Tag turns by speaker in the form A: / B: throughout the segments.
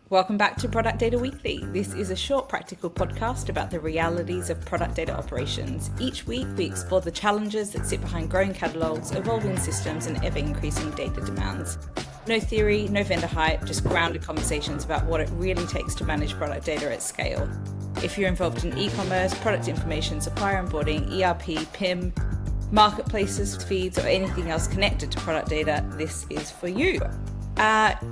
A: Welcome back to Product Data Weekly. This is a short practical podcast about the realities of product data operations. Each week we explore the challenges that sit behind growing catalogs, evolving systems and ever-increasing data demands. No theory, no vendor hype, just grounded conversations about what it really takes to manage product data at scale. If you're involved in e-commerce, product information, supplier onboarding, ERP, PIM, marketplaces, feeds, or anything else connected to product data, this is for you.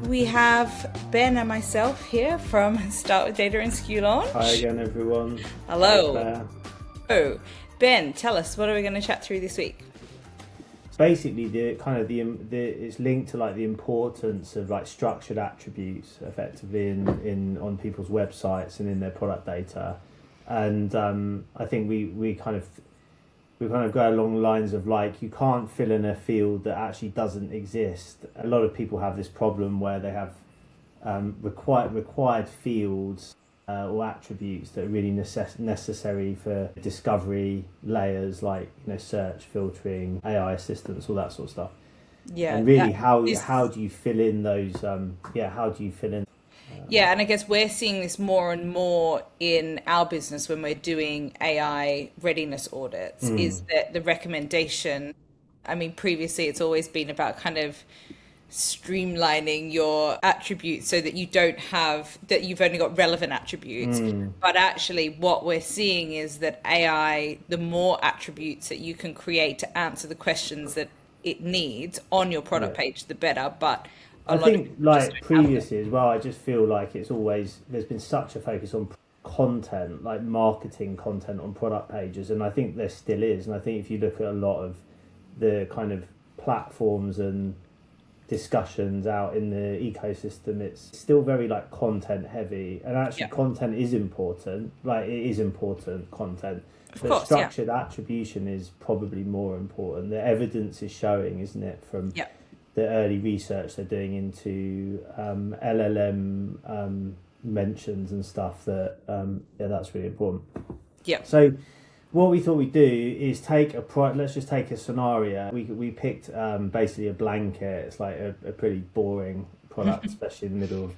A: We have Ben and myself here from Start With Data and SKU Launch.
B: Hi again, everyone.
A: Hello.
B: Hi,
A: Oh, Ben, tell us, what are we going to chat through this week?
B: Basically, it's linked to like the importance of like structured attributes, effectively on people's websites and in their product data, and I think we kind of go along the lines of like, you can't fill in a field that actually doesn't exist. A lot of people have this problem where they have required fields or attributes that are really necessary for discovery layers, like search, filtering, AI assistance, all that sort of stuff.
A: Yeah.
B: And really, how do you fill in those? How do you fill in?
A: Yeah, and I guess we're seeing this more and more in our business when we're doing AI readiness audits, is that the recommendation, I mean, previously it's always been about kind of streamlining your attributes so that you've only got relevant attributes. But actually what we're seeing is that AI, the more attributes that you can create to answer the questions that it needs on your product page, the better. But
B: I think like previously as well, I just feel like there's been such a focus on content, like marketing content on product pages, and I think there still is. And I think if you look at a lot of the kind of platforms and discussions out in the ecosystem, it's still very like content heavy, and actually content is important. Like, it is important, content. But structured attribution is probably more important. The evidence is showing, isn't it, from the early research they're doing into LLM mentions and stuff, that that's really important.
A: Yeah.
B: So what we thought we'd do is let's just take a scenario. We picked basically a blanket. It's like a pretty boring product, especially in the middle of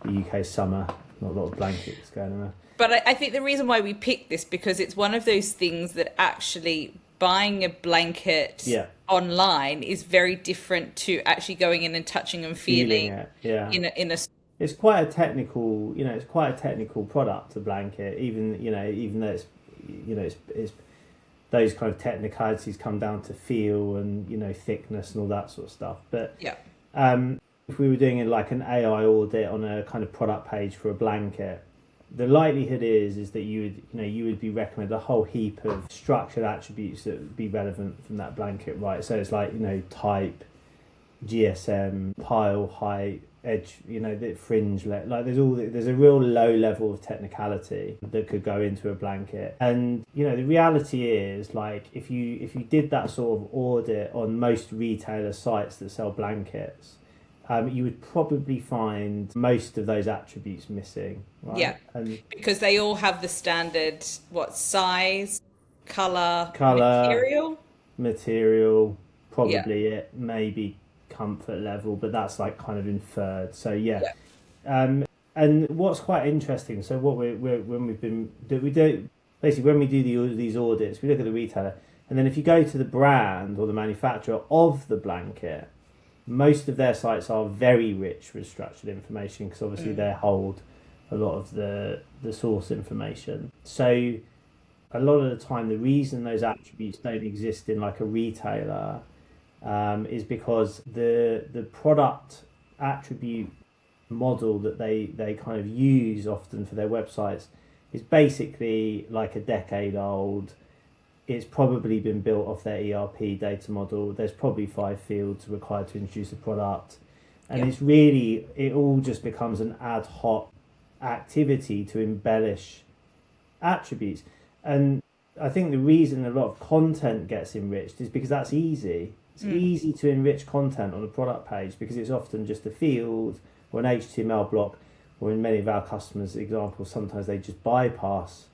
B: the UK summer. Not a lot of blankets going around.
A: But I think the reason why we picked this, because it's one of those things that actually buying a blanket online is very different to actually going in and touching and feeling it. In a
B: it's quite a technical product, a blanket, even though it's those kind of technicalities come down to feel and thickness and all that sort of stuff. But if we were doing like an AI audit on a kind of product page for a blanket, the likelihood is that you would be recommended a whole heap of structured attributes that would be relevant from that blanket, right? So it's like type, GSM, pile height, edge, the fringe, like there's a real low level of technicality that could go into a blanket. And the reality is, like, if you did that sort of audit on most retailer sites that sell blankets, you would probably find most of those attributes missing, right?
A: Yeah, because they all have the standard, size, color,
B: material, probably it, maybe comfort level, but that's like kind of inferred. So and what's quite interesting, so what when we do these audits, we look at the retailer, and then if you go to the brand or the manufacturer of the blanket, most of their sites are very rich with structured information, because obviously they hold a lot of the source information. So a lot of the time, the reason those attributes don't exist in like a retailer is because the product attribute model that they kind of use often for their websites is basically like a decade old. It's probably been built off their ERP data model. There's probably 5 fields required to introduce a product. And it all just becomes an ad hoc activity to embellish attributes. And I think the reason a lot of content gets enriched is because that's easy. It's easy to enrich content on a product page because it's often just a field or an HTML block, or in many of our customers' examples, sometimes they just bypass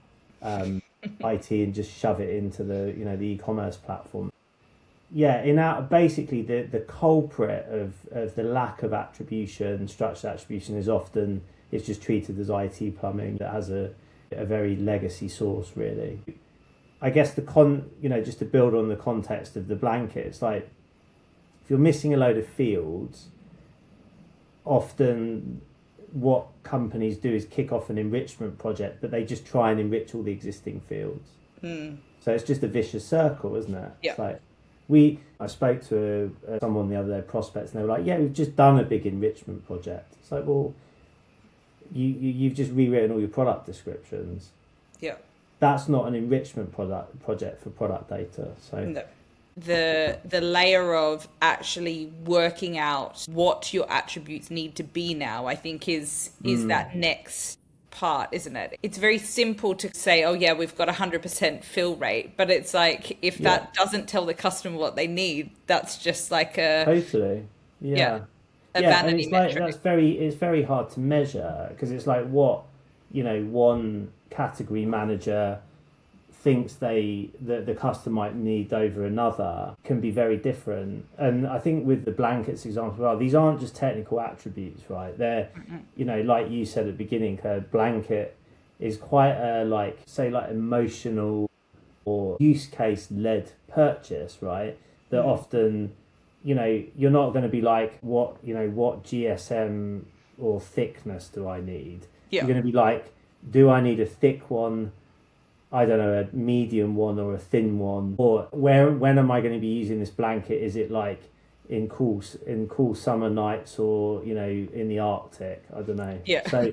B: IT and just shove it into the e-commerce platform. basically the culprit of the lack of attribution, structured attribution, is often it's just treated as IT plumbing that has a very legacy source, really. I guess just to build on the context of the blanket, it's like if you're missing a load of fields, often what companies do is kick off an enrichment project, but they just try and enrich all the existing fields. So it's just a vicious circle, isn't it?
A: Yeah.
B: It's like I spoke to someone the other day, prospects, and they were like, "Yeah, we've just done a big enrichment project." It's like, well, you've just rewritten all your product descriptions.
A: Yeah.
B: That's not an enrichment project for product data. So
A: no. The layer of actually working out what your attributes need to be now, I think is that next part, isn't it? It's very simple to say, oh yeah, we've got 100% fill rate, but it's like if that doesn't tell the customer what they need, that's just like a
B: totally
A: a
B: and
A: vanity
B: it's
A: metric.
B: like it's very hard to measure, because it's like what one category manager thinks the customer might need over another can be very different. And I think with the blankets example, well, these aren't just technical attributes, right? They're like you said at the beginning, blanket is quite a emotional or use case led purchase, right? That often you're not going to be like, what GSM or thickness do I need? You're going to be like, do I need a thick one, I don't know, a medium one or a thin one? Or when am I going to be using this blanket? Is it like in cool summer nights, or in the Arctic? I don't know.
A: Yeah.
B: So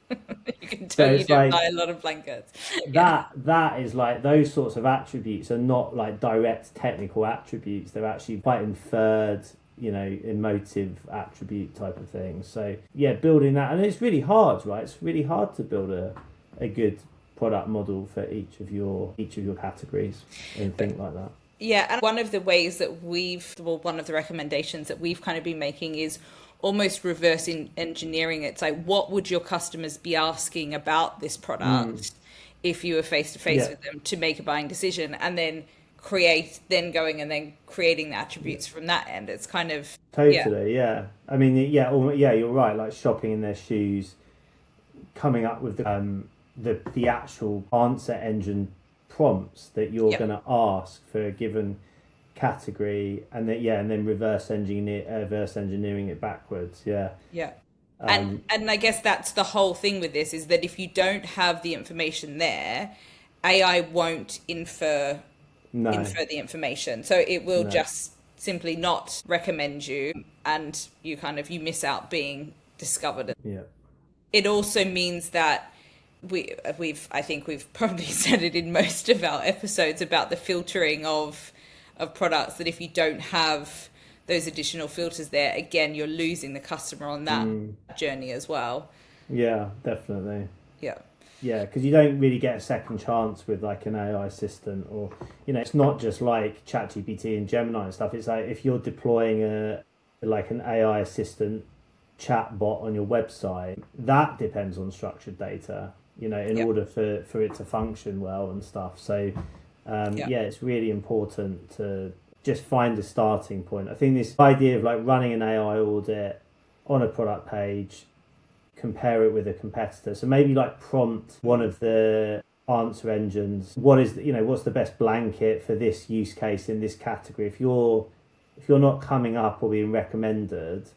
A: you can tell you don't buy a lot of blankets.
B: That is like, those sorts of attributes are not like direct technical attributes. They're actually quite inferred, emotive attribute type of thing. So building that, and it's really hard, right? It's really hard to build a good product model for each of your categories and think like that.
A: Yeah, and one of the ways that one of the recommendations that we've kind of been making is almost reverse engineering. It's like, what would your customers be asking about this product if you were face to face with them to make a buying decision, and then going and then creating the attributes from that end. It's kind of
B: totally I mean, you're right, like shopping in their shoes, coming up with the actual answer engine prompts that you're going to ask for a given category, and then reverse engineering it backwards. And
A: I guess that's the whole thing with this, is that if you don't have the information there, AI won't infer the information, so it will just simply not recommend you, and you miss out being discovered. It also means that I think we've probably said it in most of our episodes about the filtering of products, that if you don't have those additional filters there, again, you're losing the customer on that journey as well.
B: Yeah, definitely.
A: Yeah,
B: because you don't really get a second chance with like an AI assistant, or it's not just like ChatGPT and Gemini and stuff. It's like if you're deploying an AI assistant chat bot on your website, that depends on structured data, in order for it to function well and stuff. So it's really important to just find a starting point. I think this idea of like running an AI audit on a product page, compare it with a competitor. So maybe like prompt one of the answer engines, what's the best blanket for this use case in this category? If you're not coming up or being recommended,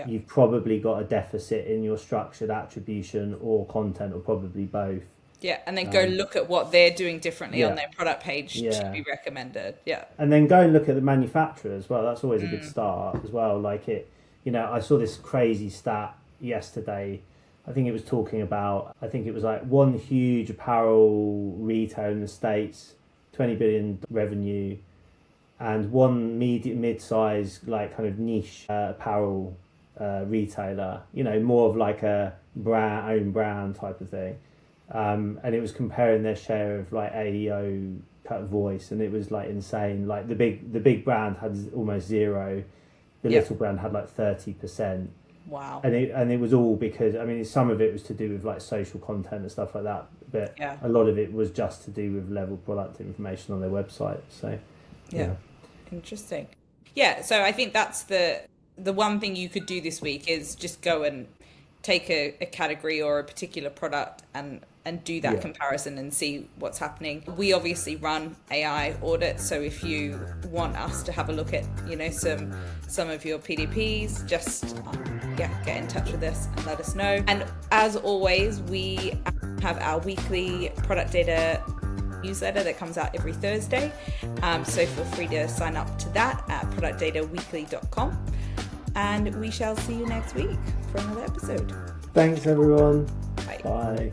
B: you've probably got a deficit in your structured attribution or content, or probably both.
A: Yeah, and then go look at what they're doing differently on their product page to be recommended. Yeah. And
B: then go and look at the manufacturer as well. That's always a good start as well. Like I saw this crazy stat yesterday. I think it was talking about, like one huge apparel retailer in the States, 20 billion revenue, and one mid-size, like kind of niche apparel retailer, more of like a own brand type of thing. And it was comparing their share of like AEO cut voice, and it was like insane. Like the big brand had almost zero, the little brand had like 30%.
A: Wow.
B: And it was all because, some of it was to do with like social content and stuff like that, but a lot of it was just to do with level product information on their website. So
A: Interesting. Yeah, so I think that's the one thing you could do this week is just go and take a category or a particular product and do that comparison and see what's happening. We obviously run AI audits, so if you want us to have a look at, you know, some of your PDPs, just get in touch with us and let us know. And as always, we have our weekly product data newsletter that comes out every Thursday. So feel free to sign up to that at productdataweekly.com. And we shall see you next week for another episode.
B: Thanks, everyone.
A: Bye.
B: Bye.